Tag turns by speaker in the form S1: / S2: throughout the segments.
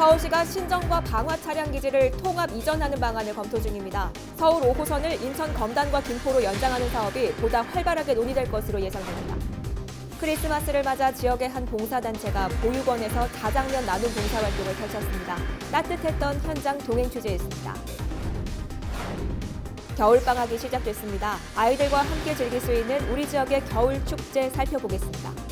S1: 서울시가 신정과 방화 차량 기지를 통합 이전하는 방안을 검토 중입니다. 서울 5호선을 인천 검단과 김포로 연장하는 사업이 보다 활발하게 논의될 것으로 예상됩니다. 크리스마스를 맞아 지역의 한 봉사단체가 보육원에서 자장면 나눔 봉사활동을 펼쳤습니다. 따뜻했던 현장 동행 취재했습니다. 겨울방학이 시작됐습니다. 아이들과 함께 즐길 수 있는 우리 지역의 겨울 축제 살펴보겠습니다.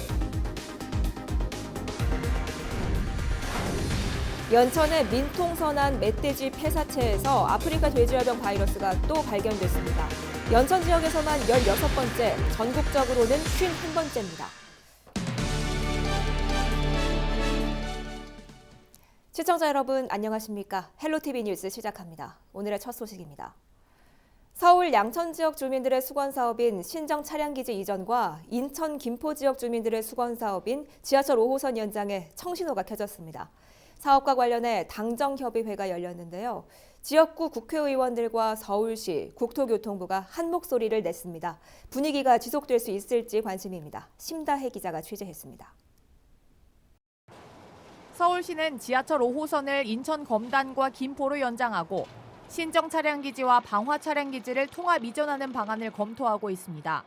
S1: 연천의 민통선안 멧돼지 폐사체에서 아프리카 돼지열병 바이러스가 또 발견됐습니다. 연천 지역에서만 16번째, 전국적으로는 51번째입니다. 시청자 여러분 안녕하십니까? 헬로티비 뉴스 시작합니다. 오늘의 첫 소식입니다. 서울 양천 지역 주민들의 수건 사업인 신정 차량기지 이전과 인천 김포 지역 주민들의 수건 사업인 지하철 5호선 연장에 청신호가 켜졌습니다. 사업과 관련해 당정협의회가 열렸는데요. 지역구 국회의원들과 서울시, 국토교통부가 한 목소리를 냈습니다. 분위기가 지속될 수 있을지 관심입니다. 심다혜 기자가 취재했습니다.
S2: 서울시는 지하철 5호선을 인천 검단과 김포로 연장하고 신정 차량기지와 방화 차량기지를 통합 이전하는 방안을 검토하고 있습니다.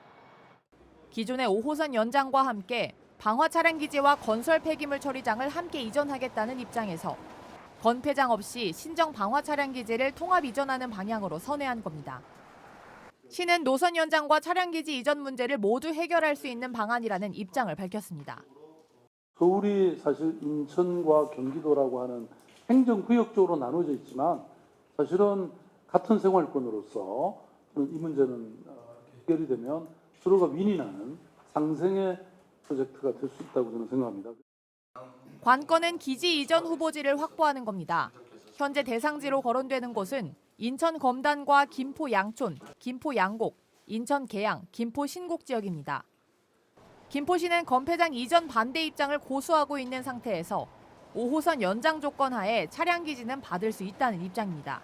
S2: 기존의 5호선 연장과 함께 방화 차량기지와 건설 폐기물 처리장을 함께 이전하겠다는 입장에서 건폐장 없이 신정 방화 차량기지를 통합 이전하는 방향으로 선회한 겁니다. 시는 노선 연장과 차량기지 이전 문제를 모두 해결할 수 있는 방안이라는 입장을 밝혔습니다.
S3: 서울이 사실 인천과 경기도라고 하는 행정구역적으로 나눠져 있지만 사실은 같은 생활권으로서 이 문제는 해결이 되면 서로가 윈이 나는 상생의 프로젝트가 될 수 있다고 저는 생각합니다.
S2: 관건은 기지 이전 후보지를 확보하는 겁니다. 현재 대상지로 거론되는 곳은 인천 검단과 김포 양촌, 김포 양곡, 인천 계양, 김포 신곡 지역입니다. 김포시는 건폐장 이전 반대 입장을 고수하고 있는 상태에서 5호선 연장 조건 하에 차량 기지는 받을 수 있다는 입장입니다.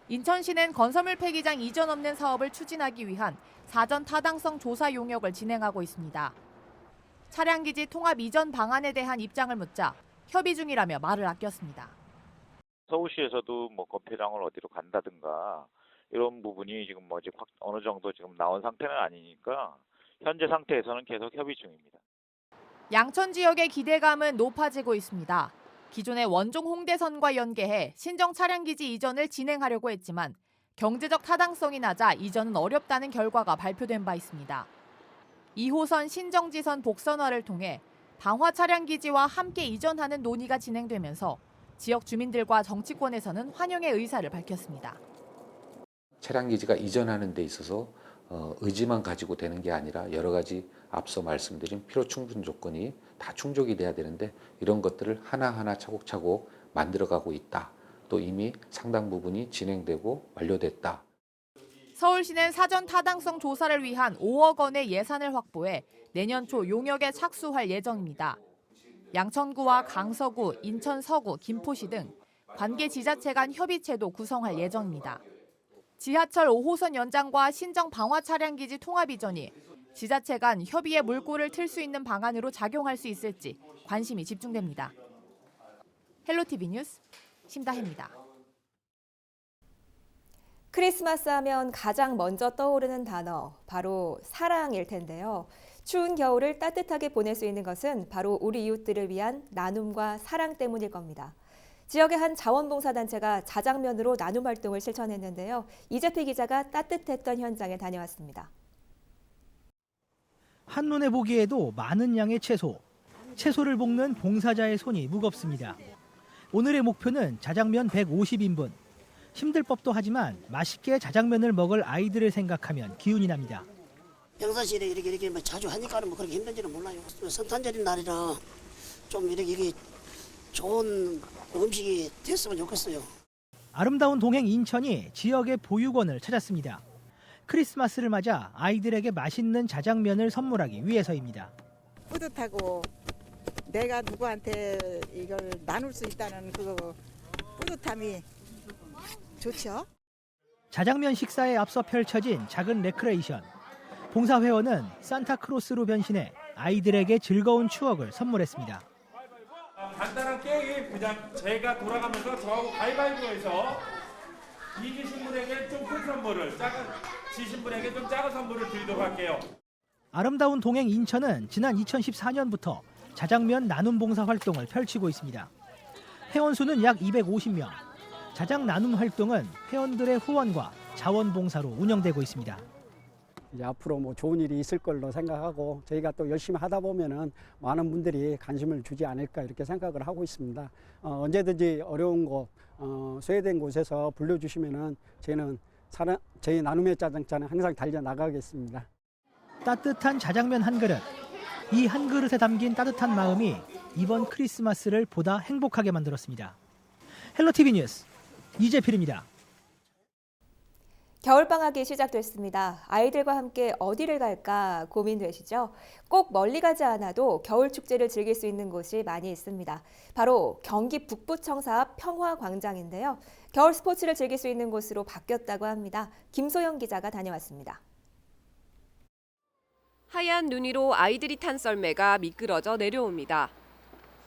S2: 인천시는 건설물 폐기장 이전 없는 사업을 추진하기 위한 사전 타당성 조사 용역을 진행하고 있습니다. 차량기지 통합 이전 방안에 대한 입장을 묻자 협의 중이라며 말을 아꼈습니다.
S4: 서울시에서도 건폐장을 어디로 간다든가 이런 부분이 지금 어느 정도 지금 나온 상태는 아니니까 현재 상태에서는 계속 협의 중입니다.
S2: 양천 지역의 기대감은 높아지고 있습니다. 기존의 원종 홍대선과 연계해 신정 차량기지 이전을 진행하려고 했지만 경제적 타당성이 낮아 이전은 어렵다는 결과가 발표된 바 있습니다. 2호선 신정지선 복선화를 통해 방화 차량기지와 함께 이전하는 논의가 진행되면서 지역 주민들과 정치권에서는 환영의 의사를 밝혔습니다.
S5: 차량기지가 이전하는 데 있어서 의지만 가지고 되는 게 아니라 여러 가지 앞서 말씀드린 필요 충분 조건이 다 충족이 돼야 되는데 이런 것들을 하나하나 차곡차곡 만들어가고 있다. 또 이미 상당 부분이 진행되고 완료됐다.
S2: 서울시는 사전 타당성 조사를 위한 5억 원의 예산을 확보해 내년 초 용역에 착수할 예정입니다. 양천구와 강서구, 인천 서구, 김포시 등 관계 지자체 간 협의체도 구성할 예정입니다. 지하철 5호선 연장과 신정 방화 차량기지 통합 이전이 지자체 간 협의의 물꼬를 틀 수 있는 방안으로 작용할 수 있을지 관심이 집중됩니다. 헬로티비 뉴스 심다혜입니다.
S1: 크리스마스 하면 가장 먼저 떠오르는 단어, 바로 사랑일 텐데요. 추운 겨울을 따뜻하게 보낼 수 있는 것은 바로 우리 이웃들을 위한 나눔과 사랑 때문일 겁니다. 지역의 한 자원봉사단체가 자장면으로 나눔 활동을 실천했는데요. 이재필 기자가 따뜻했던 현장에 다녀왔습니다.
S6: 한눈에 보기에도 많은 양의 채소를 볶는 봉사자의 손이 무겁습니다. 오늘의 목표는 자장면 150인분. 힘들 법도 하지만 맛있게 자장면을 먹을 아이들을 생각하면 기운이 납니다.
S7: 평상시에 이렇게 자주 하니까는 그렇게 힘든지는 몰라요. 성탄절인 날이라 좀 이렇게 좋은 음식이 됐으면 좋겠어요.
S6: 아름다운 동행 인천이 지역의 보육원을 찾았습니다. 크리스마스를 맞아 아이들에게 맛있는 자장면을 선물하기 위해서입니다.
S8: 뿌듯하고 내가 누구한테 이걸 나눌 수 있다는 그 뿌듯함이 좋죠.
S6: 자장면 식사에 앞서 펼쳐진 작은 레크레이션. 봉사회원은 산타크로스로 변신해 아이들에게 즐거운 추억을 선물했습니다.
S9: 간단한 게임 그냥 제가 돌아가면서 저하고 가위바위보해서 이기신 분에게 좀 큰 선물을 지신 분에게 좀 작은 선물을 드리도록 할게요.
S6: 아름다운 동행 인천은 지난 2014년부터 자장면 나눔 봉사 활동을 펼치고 있습니다. 회원 수는 약 250명. 자장 나눔 활동은 회원들의 후원과 자원봉사로 운영되고 있습니다.
S10: 이제 앞으로 뭐 좋은 일이 있을 걸로 생각하고 저희가 또 열심히 하다 보면은 많은 분들이 관심을 주지 않을까 이렇게 생각을 하고 있습니다. 언제든지 어려운 곳, 소외된 곳에서 불러주시면은 저희 나눔의 짜장짜는 항상 달려 나가겠습니다.
S6: 따뜻한 자장면 한 그릇. 이 한 그릇에 담긴 따뜻한 마음이 이번 크리스마스를 보다 행복하게 만들었습니다. 헬로티비 뉴스 이재필입니다.
S1: 겨울방학이 시작됐습니다. 아이들과 함께 어디를 갈까 고민되시죠? 꼭 멀리 가지 않아도 겨울축제를 즐길 수 있는 곳이 많이 있습니다. 바로 경기 북부청사 앞 평화광장인데요. 겨울 스포츠를 즐길 수 있는 곳으로 바뀌었다고 합니다. 김소영 기자가 다녀왔습니다.
S11: 하얀 눈 위로 아이들이 탄 썰매가 미끄러져 내려옵니다.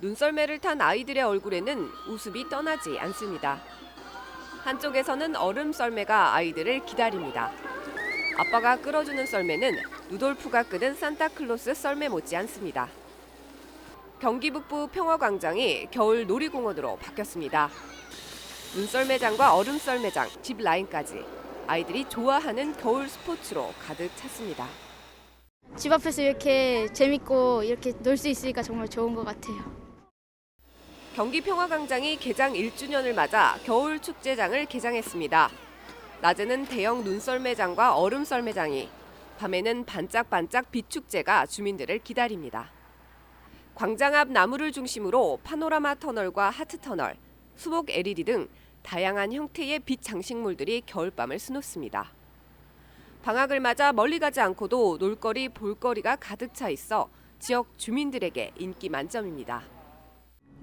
S11: 눈썰매를 탄 아이들의 얼굴에는 웃음이 떠나지 않습니다. 한쪽에서는 얼음 썰매가 아이들을 기다립니다. 아빠가 끌어주는 썰매는 루돌프가 끄는 산타클로스 썰매 못지않습니다. 경기 북부 평화광장이 겨울 놀이공원으로 바뀌었습니다. 눈썰매장과 얼음 썰매장, 짚 라인까지 아이들이 좋아하는 겨울 스포츠로 가득 찼습니다.
S12: 집 앞에서 이렇게 재밌고 이렇게 놀 수 있으니까 정말 좋은 것 같아요.
S11: 경기 평화광장이 개장 1주년을 맞아 겨울 축제장을 개장했습니다. 낮에는 대형 눈썰매장과 얼음 썰매장이, 밤에는 반짝반짝 빛축제가 주민들을 기다립니다. 광장 앞 나무를 중심으로 파노라마 터널과 하트 터널, 수복 LED 등 다양한 형태의 빛 장식물들이 겨울밤을 수놓습니다. 방학을 맞아 멀리 가지 않고도 놀거리, 볼거리가 가득 차 있어 지역 주민들에게 인기 만점입니다.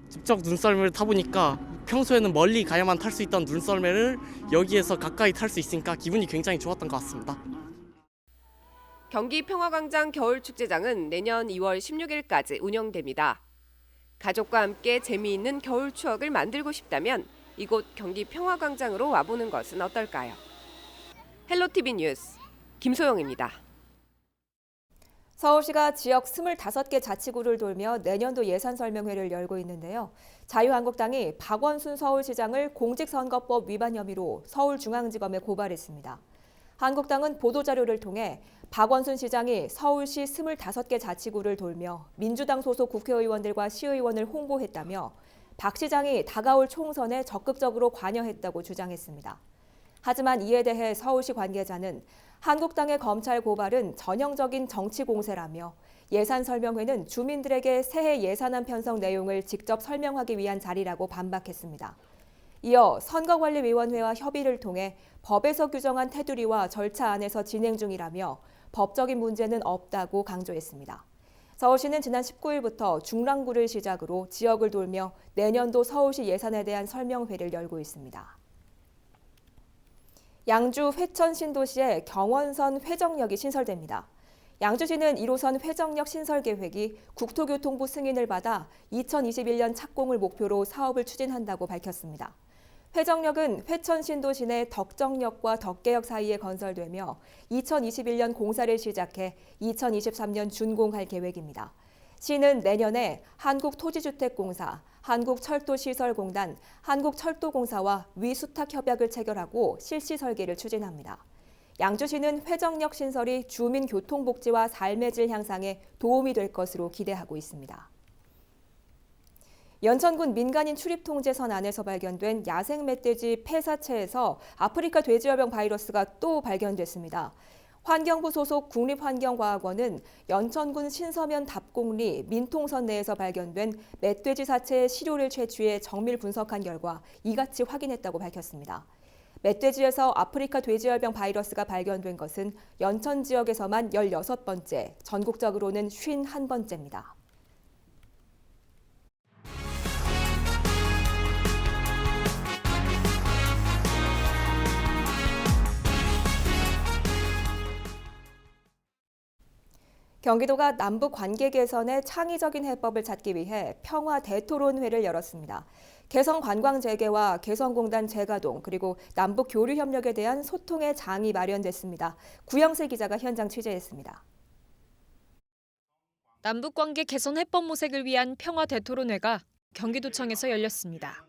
S13: 직접 눈썰매를 타보니까 평소에는 멀리 가야만 탈 수 있던 눈썰매를 여기에서 가까이 탈 수 있으니까 기분이 굉장히 좋았던 것 같습니다.
S11: 경기 평화광장 겨울축제장은 내년 2월 16일까지 운영됩니다. 가족과 함께 재미있는 겨울 추억을 만들고 싶다면 이곳 경기 평화광장으로 와보는 것은 어떨까요? 헬로티비 뉴스 김소영입니다.
S1: 서울시가 지역 25개 자치구를 돌며 내년도 예산설명회를 열고 있는데요. 자유한국당이 박원순 서울시장을 공직선거법 위반 혐의로 서울중앙지검에 고발했습니다. 한국당은 보도자료를 통해 박원순 시장이 서울시 25개 자치구를 돌며 민주당 소속 국회의원들과 시의원을 홍보했다며 박 시장이 다가올 총선에 적극적으로 관여했다고 주장했습니다. 하지만 이에 대해 서울시 관계자는 한국당의 검찰 고발은 전형적인 정치 공세라며 예산설명회는 주민들에게 새해 예산안 편성 내용을 직접 설명하기 위한 자리라고 반박했습니다. 이어 선거관리위원회와 협의를 통해 법에서 규정한 테두리와 절차 안에서 진행 중이라며 법적인 문제는 없다고 강조했습니다. 서울시는 지난 19일부터 중랑구를 시작으로 지역을 돌며 내년도 서울시 예산에 대한 설명회를 열고 있습니다. 양주 회천 신도시에 경원선 회정역이 신설됩니다. 양주시는 1호선 회정역 신설 계획이 국토교통부 승인을 받아 2021년 착공을 목표로 사업을 추진한다고 밝혔습니다. 회정역은 회천 신도시 내 덕정역과 덕계역 사이에 건설되며 2021년 공사를 시작해 2023년 준공할 계획입니다. 시는 내년에 한국토지주택공사, 한국철도시설공단, 한국철도공사와 위수탁협약을 체결하고 실시 설계를 추진합니다. 양주시는 회정역 신설이 주민 교통복지와 삶의 질 향상에 도움이 될 것으로 기대하고 있습니다. 연천군 민간인 출입통제선 안에서 발견된 야생 멧돼지 폐사체에서 아프리카 돼지열병 바이러스가 또 발견됐습니다. 환경부 소속 국립환경과학원은 연천군 신서면 답곡리 민통선 내에서 발견된 멧돼지 사체의 시료를 채취해 정밀 분석한 결과 이같이 확인했다고 밝혔습니다. 멧돼지에서 아프리카 돼지열병 바이러스가 발견된 것은 연천 지역에서만 16번째, 전국적으로는 51번째입니다. 경기도가 남북 관계 개선의 창의적인 해법을 찾기 위해 평화 대토론회를 열었습니다. 개성 관광 재개와 개성공단 재가동 그리고 남북 교류 협력에 대한 소통의 장이 마련됐습니다. 구영슬 기자가 현장 취재했습니다.
S14: 남북 관계 개선 해법 모색을 위한 평화 대토론회가 경기도청에서 열렸습니다.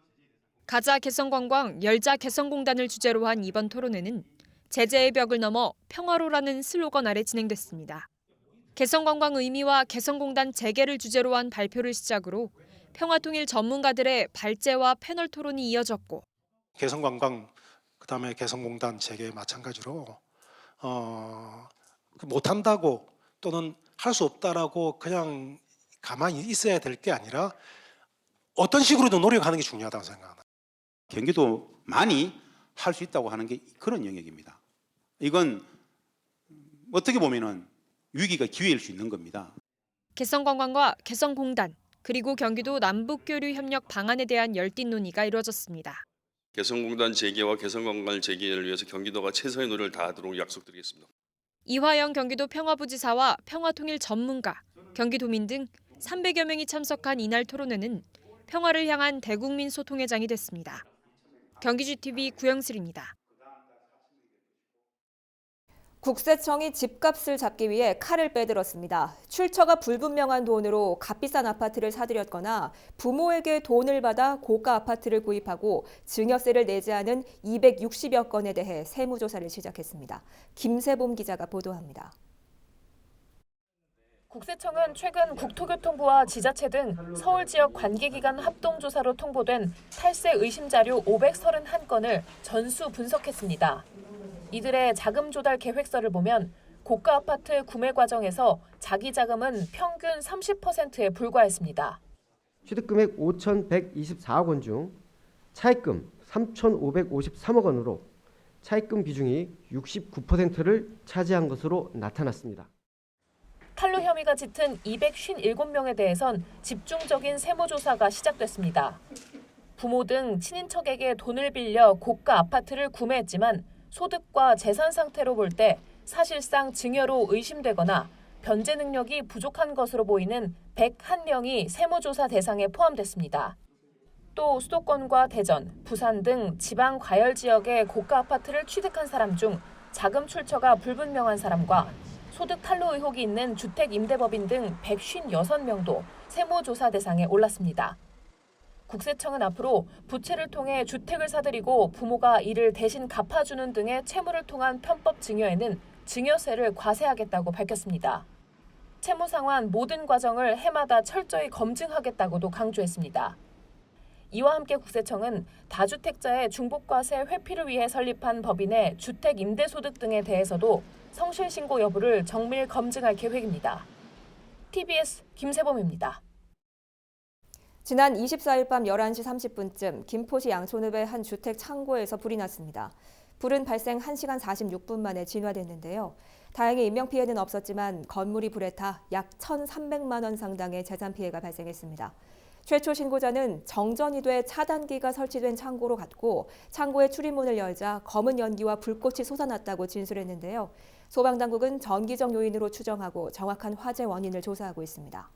S14: 가자 개성관광, 열자 개성공단을 주제로 한 이번 토론회는 제재의 벽을 넘어 평화로라는 슬로건 아래 진행됐습니다. 개성관광 의미와 개성공단 재개를 주제로 한 발표를 시작으로 평화통일 전문가들의 발제와 패널 토론이 이어졌고
S15: 개성관광 그다음에 개성공단 재개 마찬가지로 못한다고 또는 할 수 없다라고 그냥 가만히 있어야 될 게 아니라 어떤 식으로든 노력하는 게 중요하다고 생각합니다.
S16: 경기도만이 할 수 있다고 하는 게 그런 영역입니다. 이건 어떻게 보면은 위기가 기회일 수 있는 겁니다.
S14: 개성관광과 개성공단 그리고 경기도 남북교류 협력 방안에 대한 열띤 논의가 이루어졌습니다.
S17: 개성공단 재개와 개성관광 재개를 위해서 경기도가 최선의 노력을 다하도록 약속드리겠습니다.
S14: 이화영 경기도 평화부지사와 평화통일 전문가, 경기도민 등 300여 명이 참석한 이날 토론회는 평화를 향한 대국민 소통의 장이 됐습니다. 경기GTV 구영슬입니다.
S1: 국세청이 집값을 잡기 위해 칼을 빼들었습니다. 출처가 불분명한 돈으로 값비싼 아파트를 사들였거나 부모에게 돈을 받아 고가 아파트를 구입하고 증여세를 내지 않은 260여 건에 대해 세무조사를 시작했습니다. 김세봄 기자가 보도합니다.
S18: 국세청은 최근 국토교통부와 지자체 등 서울 지역 관계기관 합동조사로 통보된 탈세 의심 자료 531건을 전수 분석했습니다. 이들의 자금 조달 계획서를 보면 고가 아파트 구매 과정에서 자기 자금은 평균 30%에 불과했습니다.
S19: 취득금액 5,124억 원 중 차입금 3,553억 원으로 차입금 비중이 69%를 차지한 것으로 나타났습니다.
S18: 탈루 혐의가 짙은 257명에 대해선 집중적인 세무조사가 시작됐습니다. 부모 등 친인척에게 돈을 빌려 고가 아파트를 구매했지만 소득과 재산 상태로 볼 때 사실상 증여로 의심되거나 변제 능력이 부족한 것으로 보이는 101명이 세무조사 대상에 포함됐습니다. 또 수도권과 대전, 부산 등 지방 과열 지역의 고가 아파트를 취득한 사람 중 자금 출처가 불분명한 사람과 소득 탈루 의혹이 있는 주택 임대법인 등 156명도 세무조사 대상에 올랐습니다. 국세청은 앞으로 부채를 통해 주택을 사들이고 부모가 이를 대신 갚아주는 등의 채무를 통한 편법 증여에는 증여세를 과세하겠다고 밝혔습니다. 채무 상환 모든 과정을 해마다 철저히 검증하겠다고도 강조했습니다. 이와 함께 국세청은 다주택자의 중복과세 회피를 위해 설립한 법인의 주택 임대소득 등에 대해서도 성실신고 여부를 정밀 검증할 계획입니다. TBS 김세범입니다.
S1: 지난 24일 밤 11시 30분쯤 김포시 양촌읍의 한 주택 창고에서 불이 났습니다. 불은 발생 1시간 46분 만에 진화됐는데요. 다행히 인명피해는 없었지만 건물이 불에 타 약 1,300만 원 상당의 재산 피해가 발생했습니다. 최초 신고자는 정전이 돼 차단기가 설치된 창고로 갔고 창고의 출입문을 열자 검은 연기와 불꽃이 솟아났다고 진술했는데요. 소방당국은 전기적 요인으로 추정하고 정확한 화재 원인을 조사하고 있습니다.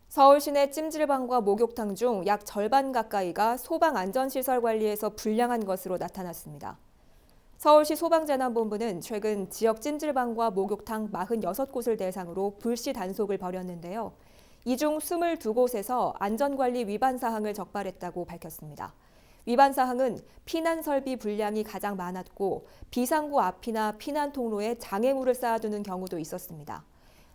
S1: 서울 시내 찜질방과 목욕탕 중 약 절반 가까이가 소방안전시설관리에서 불량한 것으로 나타났습니다. 서울시 소방재난본부는 최근 지역 찜질방과 목욕탕 46곳을 대상으로 불시 단속을 벌였는데요. 이 중 22곳에서 안전관리 위반 사항을 적발했다고 밝혔습니다. 위반 사항은 피난 설비 불량이 가장 많았고 비상구 앞이나 피난 통로에 장애물을 쌓아두는 경우도 있었습니다.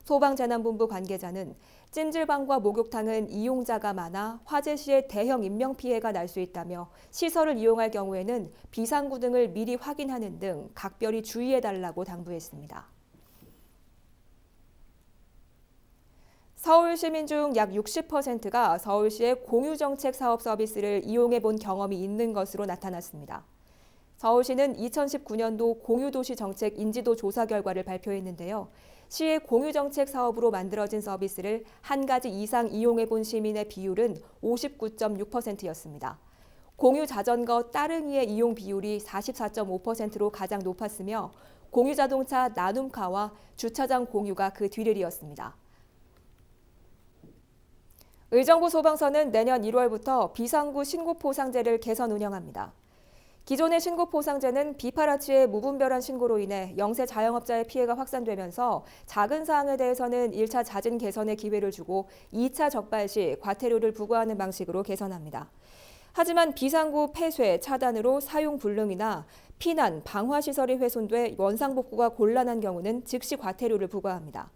S1: 소방재난본부 관계자는 찜질방과 목욕탕은 이용자가 많아 화재 시에 대형 인명피해가 날 수 있다며 시설을 이용할 경우에는 비상구 등을 미리 확인하는 등 각별히 주의해달라고 당부했습니다. 서울 시민 중 약 60%가 서울시의 공유정책 사업 서비스를 이용해 본 경험이 있는 것으로 나타났습니다. 서울시는 2019년도 공유도시 정책 인지도 조사 결과를 발표했는데요. 시의 공유정책 사업으로 만들어진 서비스를 한 가지 이상 이용해 본 시민의 비율은 59.6%였습니다. 공유 자전거 따릉이의 이용 비율이 44.5%로 가장 높았으며 공유자동차 나눔카와 주차장 공유가 그 뒤를 이었습니다. 의정부 소방서는 내년 1월부터 비상구 신고포상제를 개선 운영합니다. 기존의 신고포상제는 비파라치의 무분별한 신고로 인해 영세 자영업자의 피해가 확산되면서 작은 사항에 대해서는 1차 잦은 개선의 기회를 주고 2차 적발 시 과태료를 부과하는 방식으로 개선합니다. 하지만 비상구 폐쇄, 차단으로 사용 불능이나 피난, 방화시설이 훼손돼 원상복구가 곤란한 경우는 즉시 과태료를 부과합니다.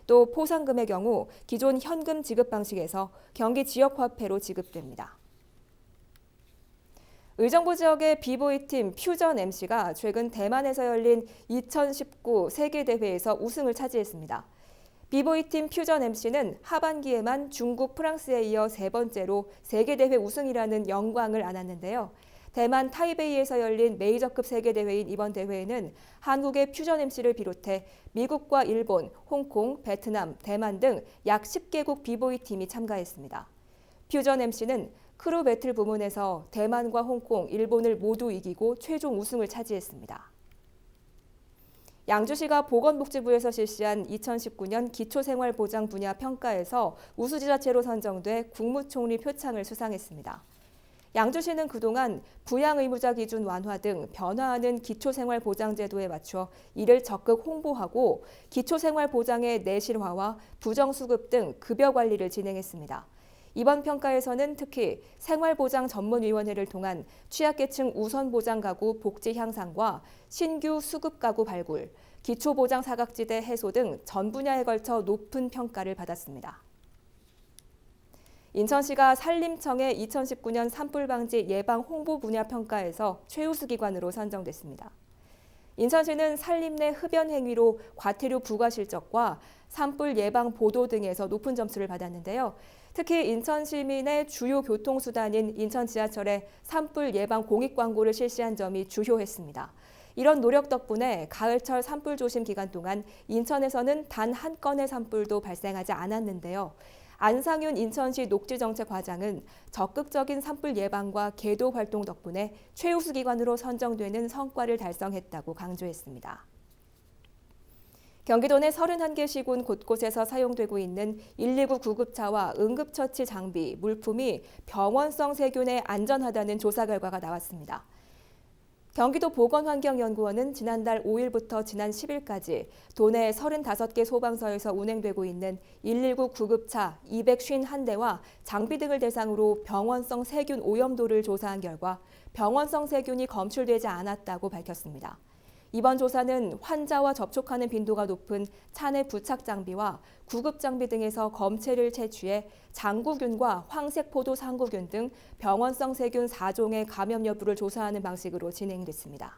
S1: 또 포상금의 경우 기존 현금 지급 방식에서 경기 지역화폐로 지급됩니다. 의정부 지역의 비보이팀 퓨전 MC가 최근 대만에서 열린 2019 세계대회에서 우승을 차지했습니다. 비보이팀 퓨전 MC는 하반기에만 중국, 프랑스에 이어 세 번째로 세계대회 우승이라는 영광을 안았는데요. 대만 타이베이에서 열린 메이저급 세계대회인 이번 대회에는 한국의 퓨전 MC를 비롯해 미국과 일본, 홍콩, 베트남, 대만 등 약 10개국 비보이 팀이 참가했습니다. 퓨전 MC는 크루 배틀 부문에서 대만과 홍콩, 일본을 모두 이기고 최종 우승을 차지했습니다. 양주시가 보건복지부에서 실시한 2019년 기초생활보장 분야 평가에서 우수지자체로 선정돼 국무총리 표창을 수상했습니다. 양주시는 그동안 부양의무자 기준 완화 등 변화하는 기초생활보장제도에 맞춰 이를 적극 홍보하고 기초생활보장의 내실화와 부정수급 등 급여 관리를 진행했습니다. 이번 평가에서는 특히 생활보장 전문위원회를 통한 취약계층 우선보장 가구 복지 향상과 신규 수급 가구 발굴, 기초보장 사각지대 해소 등 전 분야에 걸쳐 높은 평가를 받았습니다. 인천시가 산림청의 2019년 산불 방지 예방 홍보 분야 평가에서 최우수 기관으로 선정됐습니다. 인천시는 산림 내 흡연 행위로 과태료 부과 실적과 산불 예방 보도 등에서 높은 점수를 받았는데요. 특히 인천 시민의 주요 교통수단인 인천 지하철에 산불 예방 공익 광고를 실시한 점이 주요했습니다. 이런 노력 덕분에 가을철 산불 조심 기간 동안 인천에서는 단 한 건의 산불도 발생하지 않았는데요. 안상윤 인천시 녹지정책과장은 적극적인 산불 예방과 계도 활동 덕분에 최우수 기관으로 선정되는 성과를 달성했다고 강조했습니다. 경기도 내 31개 시군 곳곳에서 사용되고 있는 119 구급차와 응급처치 장비, 물품이 병원성 세균에 안전하다는 조사 결과가 나왔습니다. 경기도 보건환경연구원은 지난달 5일부터 지난 10일까지 도내 35개 소방서에서 운행되고 있는 119 구급차 251대와 장비 등을 대상으로 병원성 세균 오염도를 조사한 결과 병원성 세균이 검출되지 않았다고 밝혔습니다. 이번 조사는 환자와 접촉하는 빈도가 높은 차내 부착 장비와 구급 장비 등에서 검체를 채취해 장구균과 황색포도 상구균 등 병원성 세균 4종의 감염 여부를 조사하는 방식으로 진행됐습니다.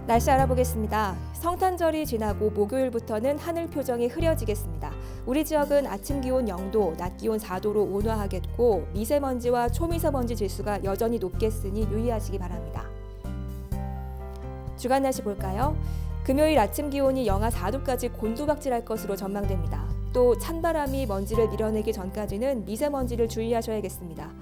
S1: 날씨 알아보겠습니다. 성탄절이 지나고 목요일부터는 하늘 표정이 흐려지겠습니다. 우리 지역은 아침 기온 0도, 낮 기온 4도로 온화하겠고 미세먼지와 초미세먼지 지수가 여전히 높겠으니 유의하시기 바랍니다. 주간 날씨 볼까요? 금요일 아침 기온이 영하 4도까지 곤두박질할 것으로 전망됩니다. 또 찬바람이 먼지를 밀어내기 전까지는 미세먼지를 주의하셔야겠습니다.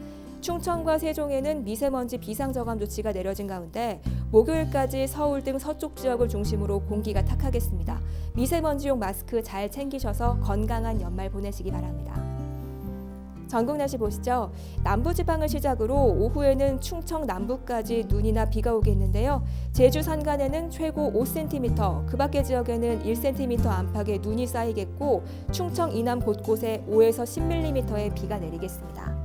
S1: 충청과 세종에는 미세먼지 비상저감 조치가 내려진 가운데 목요일까지 서울 등 서쪽 지역을 중심으로 공기가 탁하겠습니다. 미세먼지용 마스크 잘 챙기셔서 건강한 연말 보내시기 바랍니다. 전국 날씨 보시죠. 남부지방을 시작으로 오후에는 충청 남부까지 눈이나 비가 오겠는데요. 제주 산간에는 최고 5cm, 그 밖의 지역에는 1cm 안팎의 눈이 쌓이겠고 충청 이남 곳곳에 5에서 10mm의 비가 내리겠습니다.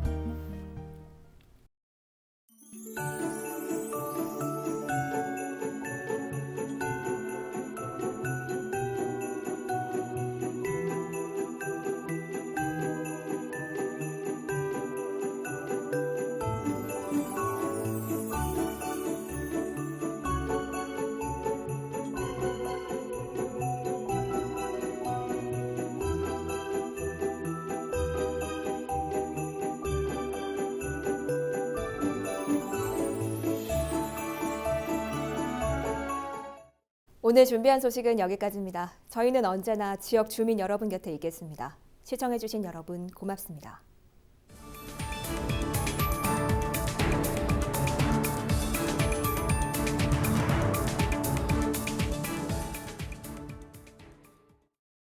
S1: 오늘 준비한 소식은 여기까지입니다. 저희는 언제나 지역 주민 여러분 곁에 있겠습니다. 시청해주신 여러분 고맙습니다.